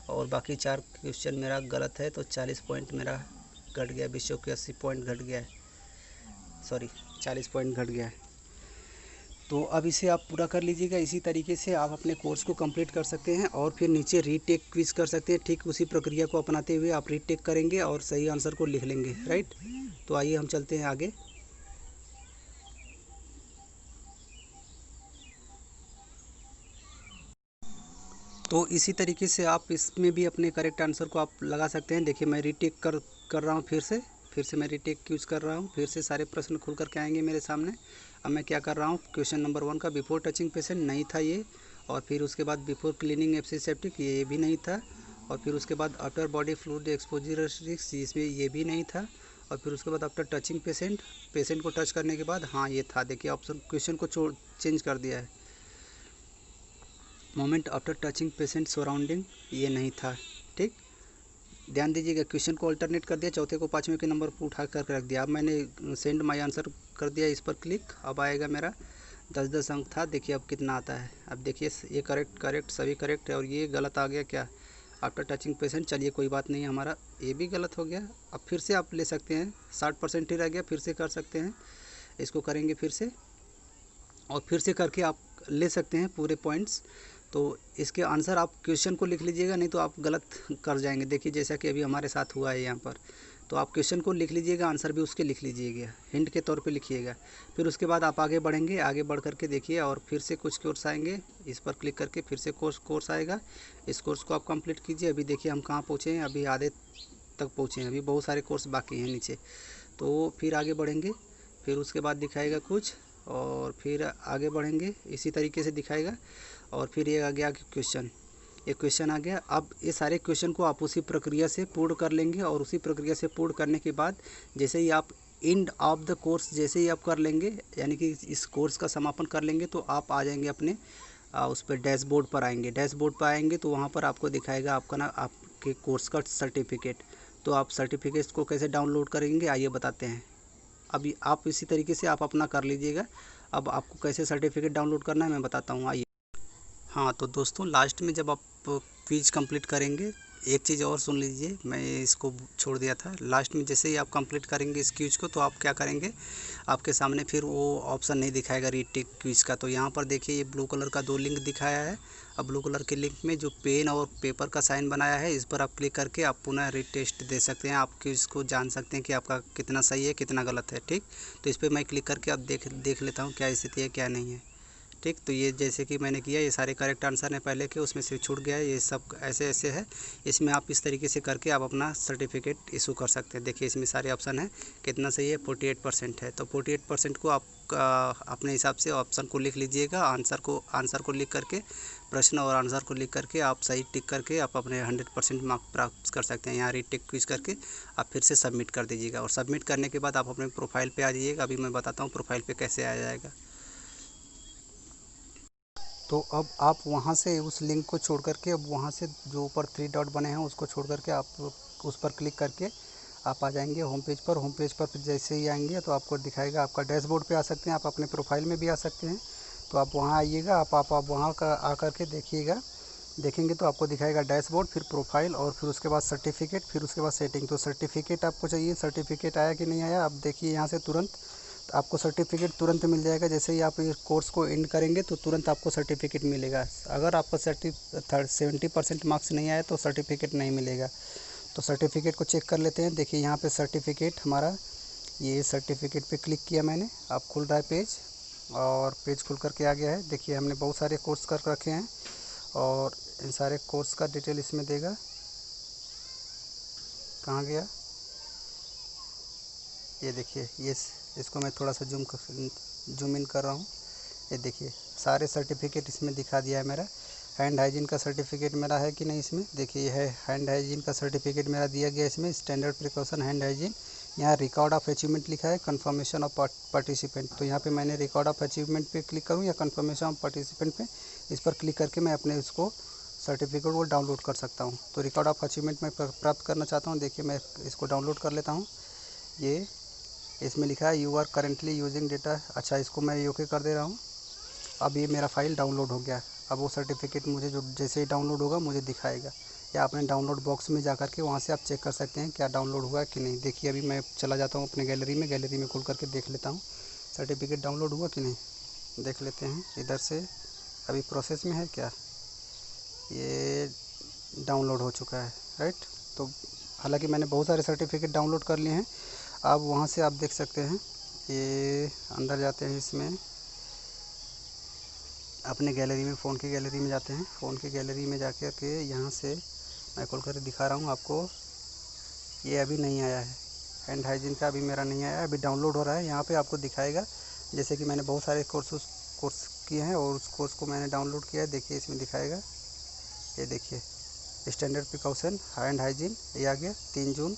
और बाकी 4 क्वेश्चन मेरा गलत है, तो 40 पॉइंट मेरा घट गया, 20 पॉइंट घट गया है, सॉरी 40 पॉइंट घट गया है। तो अब इसे आप पूरा कर लीजिएगा। इसी तरीके से आप अपने कोर्स को कंप्लीट कर सकते हैं और फिर नीचे रीटेक क्विज कर सकते हैं। ठीक उसी प्रक्रिया को अपनाते हुए आप रीटेक करेंगे और सही आंसर को लिख लेंगे, राइट। तो आइए हम चलते हैं आगे। तो इसी तरीके से आप इसमें भी अपने करेक्ट आंसर को आप लगा सकते हैं। देखिए मैं रीटेक कर रहा हूँ, फिर से मैं रीटेक यूज़ कर रहा हूँ, फिर से सारे प्रश्न खुल करके आएंगे मेरे सामने। अब मैं क्या कर रहा हूँ, क्वेश्चन नंबर 1 का बिफोर टचिंग पेशेंट नहीं था ये, और फिर उसके बाद बिफोर क्लीनिंग एब्सेप्टिक ये भी नहीं था, और फिर उसके बाद after body fluid exposure risk इसमें ये भी नहीं था, और फिर उसके बाद आफ्टर टचिंग पेशेंट को टच करने के बाद हाँ ये था। देखिए ऑप्शन क्वेश्चन को चेंज कर दिया है। Moment after touching patient surrounding ये नहीं था, ठीक। ध्यान दीजिएगा, क्वेश्चन को अल्टरनेट कर दिया, चौथे को पाँचवें के नंबर पर उठा कर रख दिया। अब मैंने सेंड माय आंसर कर दिया, इस पर क्लिक। अब आएगा मेरा 10 अंक था, देखिए अब कितना आता है। अब देखिए ये करेक्ट सभी करेक्ट है, और ये गलत आ गया क्या, आफ्टर टचिंग पेशेंट। चलिए कोई बात नहीं, हमारा ये भी गलत हो गया। अब फिर से आप ले सकते हैं, 60% ही रह गया, फिर से कर सकते हैं। इसको करेंगे फिर से, और फिर से करके आप ले सकते हैं पूरे पॉइंट्स। तो इसके आंसर आप क्वेश्चन को लिख लीजिएगा, नहीं तो आप गलत कर जाएंगे। देखिए जैसा कि अभी हमारे साथ हुआ है यहाँ पर, तो आप क्वेश्चन को लिख लीजिएगा, आंसर भी उसके लिख लीजिएगा, हिंट के तौर पे लिखिएगा। फिर उसके बाद आप आगे बढ़ेंगे, आगे बढ़ करके देखिए, और फिर से कुछ कोर्स आएंगे, इस पर क्लिक करके फिर से कोर्स आएगा। इस कोर्स को आप कंप्लीट कीजिए। अभी देखिए हम कहाँ पहुँचे हैं, अभी आधे तक पहुँचे हैं, अभी बहुत सारे कोर्स बाकी हैं नीचे। तो फिर आगे बढ़ेंगे, फिर उसके बाद दिखाएगा कुछ, और फिर आगे बढ़ेंगे, इसी तरीके से दिखाएगा। और फिर ये आ गया क्वेश्चन, ये क्वेश्चन आ गया। अब ये सारे क्वेश्चन को आप उसी प्रक्रिया से पूर्ण कर लेंगे, और उसी प्रक्रिया से पूर्ण करने के बाद जैसे ही आप एंड ऑफ द कोर्स जैसे ही आप कर लेंगे, यानी कि इस कोर्स का समापन कर लेंगे, तो आप आ जाएंगे अपने उस पर डैशबोर्ड पर आएंगे। डैशबोर्ड पर आएंगे तो वहाँ पर आपको दिखाएगा आपका ना आपके कोर्स का सर्टिफिकेट। तो आप सर्टिफिकेट को कैसे डाउनलोड करेंगे आइए बताते हैं। अभी आप इसी तरीके से आप अपना कर लीजिएगा। अब आपको कैसे सर्टिफिकेट डाउनलोड करना है मैं बताता हूँ, आइए। हाँ तो दोस्तों, लास्ट में जब आप क्विज कंप्लीट करेंगे, एक चीज़ और सुन लीजिए, मैं इसको छोड़ दिया था। लास्ट में जैसे ही आप कंप्लीट करेंगे इस क्विज को, तो आप क्या करेंगे, आपके सामने फिर वो ऑप्शन नहीं दिखाएगा रीटेक क्विज का। तो यहाँ पर देखिए ये ब्लू कलर का 2 लिंक दिखाया है। अब ब्लू कलर के लिंक में जो पेन और पेपर का साइन बनाया है, इस पर आप क्लिक करके आप पुनः रीटेस्ट दे सकते हैं। आप क्विज को जान सकते हैं कि आपका कितना सही है कितना गलत है, ठीक। तो इस पर मैं क्लिक करके अब देख लेता हूँ क्या स्थिति है क्या नहीं है, ठीक। तो ये जैसे कि मैंने किया, ये सारे करेक्ट आंसर हैं पहले के, उसमें से छूट गया है, ये सब ऐसे ऐसे है। इसमें आप इस तरीके से करके आप अपना सर्टिफिकेट इशू कर सकते हैं। देखिए इसमें सारे ऑप्शन हैं, कितना सही है, 48% है। तो 48% को आप अपने हिसाब से ऑप्शन को लिख लीजिएगा। आंसर को लिख करके, प्रश्न और आंसर को लिख करके आप सही टिक करके आप अपने 100% मार्क प्राप्त कर सकते हैं। यहाँ रीटेक क्विज करके आप फिर से सबमिट कर दीजिएगा, और सबमिट करने के बाद आप अपने प्रोफाइल पे आ जाइएगा। अभी मैं बताता हूँ प्रोफाइल पे कैसे आ जाएगा। तो अब आप वहाँ से उस लिंक को छोड़ करके, अब वहाँ से जो ऊपर 3 डॉट बने हैं उसको छोड़ करके आप उस पर क्लिक करके आप आ जाएंगे होम पेज पर। होम पेज पर फिर जैसे ही आएंगे तो आपको दिखाएगा, आपका डैशबोर्ड पे आ सकते हैं, आप अपने प्रोफाइल में भी आ सकते हैं। तो आप वहाँ आइएगा, आप वहाँ का आकर के देखिएगा, देखेंगे तो आपको दिखाएगा डैशबोर्ड, फिर प्रोफाइल, और फिर उसके बाद सर्टिफिकेट, फिर उसके बाद सेटिंग। तो सर्टिफिकेट आपको चाहिए, सर्टिफिकेट आया कि नहीं आया, आप देखिए यहाँ से तुरंत आपको सर्टिफिकेट तुरंत मिल जाएगा। जैसे ही आप इस कोर्स को एंड करेंगे तो तुरंत आपको सर्टिफिकेट मिलेगा। अगर आपका 70% मार्क्स नहीं आया तो सर्टिफिकेट नहीं मिलेगा। तो सर्टिफिकेट को चेक कर लेते हैं। देखिए यहाँ पे सर्टिफिकेट हमारा, ये सर्टिफिकेट पे क्लिक किया मैंने, अब खुल रहा है पेज, और पेज खुल करके आ गया है। देखिए हमने बहुत सारे कोर्स कर रखे हैं, और इन सारे कोर्स का डिटेल इसमें देगा। कहाँ गया, ये देखिए, ये इसको मैं थोड़ा सा जूम इन कर रहा हूँ। ये देखिए सारे सर्टिफिकेट इसमें दिखा दिया है मेरा। हैंड हाइजीन का सर्टिफिकेट मेरा है कि नहीं इसमें, देखिए ये है हैंड हाइजीन का सर्टिफिकेट मेरा दिया गया इसमें, स्टैंडर्ड प्रिकॉशन हैंड हाइजीन। यहाँ रिकॉर्ड ऑफ अचीवमेंट लिखा है, कन्फर्मेशन ऑफ पार्टिसिपेंट। तो यहाँ पे मैंने रिकॉर्ड ऑफ अचीवमेंट पे क्लिक करूँ या कन्फर्मेशन ऑफ पार्टिसिपेंट पे, इस पर क्लिक करके मैं अपने इसको सर्टिफिकेट को डाउनलोड कर सकता हूँ। तो रिकॉर्ड ऑफ अचीवमेंट मैं प्राप्त करना चाहता हूँ। देखिए मैं इसको डाउनलोड कर लेता हूँ। ये इसमें लिखा है you are currently using data. अच्छा, इसको मैं ओके कर दे रहा हूँ। अब ये मेरा फ़ाइल डाउनलोड हो गया। अब वो सर्टिफिकेट मुझे जो जैसे ही डाउनलोड होगा मुझे दिखाएगा, या अपने डाउनलोड बॉक्स में जा कर के वहाँ से आप चेक कर सकते हैं क्या डाउनलोड हुआ कि नहीं। देखिए अभी मैं चला जाता हूँ अपने गैलरी में खोल करके देख लेता हूँ सर्टिफिकेट डाउनलोड हुआ कि नहीं। देख लेते हैं इधर से, अभी प्रोसेस में है क्या। ये डाउनलोड हो चुका है, राइट। तो हालांकि मैंने बहुत सारे सर्टिफिकेट डाउनलोड कर लिए हैं। अब वहाँ से आप देख सकते हैं, ये अंदर जाते हैं, इसमें अपने गैलरी में, फ़ोन की गैलरी में जाते हैं। फ़ोन की गैलरी में जाकर के यहाँ से मैं खोल कर दिखा रहा हूँ आपको। ये अभी नहीं आया है, हैंड हाइजीन का अभी मेरा नहीं आया है, अभी डाउनलोड हो रहा है। यहाँ पे आपको दिखाएगा जैसे कि मैंने बहुत सारे कोर्स किए हैं और उस कोर्स को मैंने डाउनलोड किया है। देखिए इसमें दिखाएगा, ये देखिए स्टैंडर्ड प्रिकॉशन हैंड हाइजीन, ये आ गया 3 जून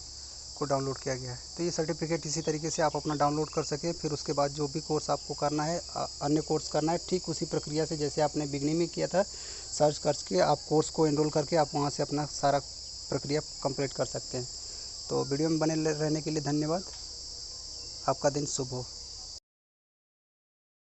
को डाउनलोड किया गया है। तो ये सर्टिफिकेट इसी तरीके से आप अपना डाउनलोड कर सकें। फिर उसके बाद जो भी कोर्स आपको करना है, अन्य कोर्स करना है, ठीक उसी प्रक्रिया से जैसे आपने बिगनिंग में किया था, सर्च करके आप कोर्स को एनरोल करके आप वहाँ से अपना सारा प्रक्रिया कंप्लीट कर सकते हैं। तो वीडियो में बने रहने के लिए धन्यवाद। आपका दिन शुभ हो।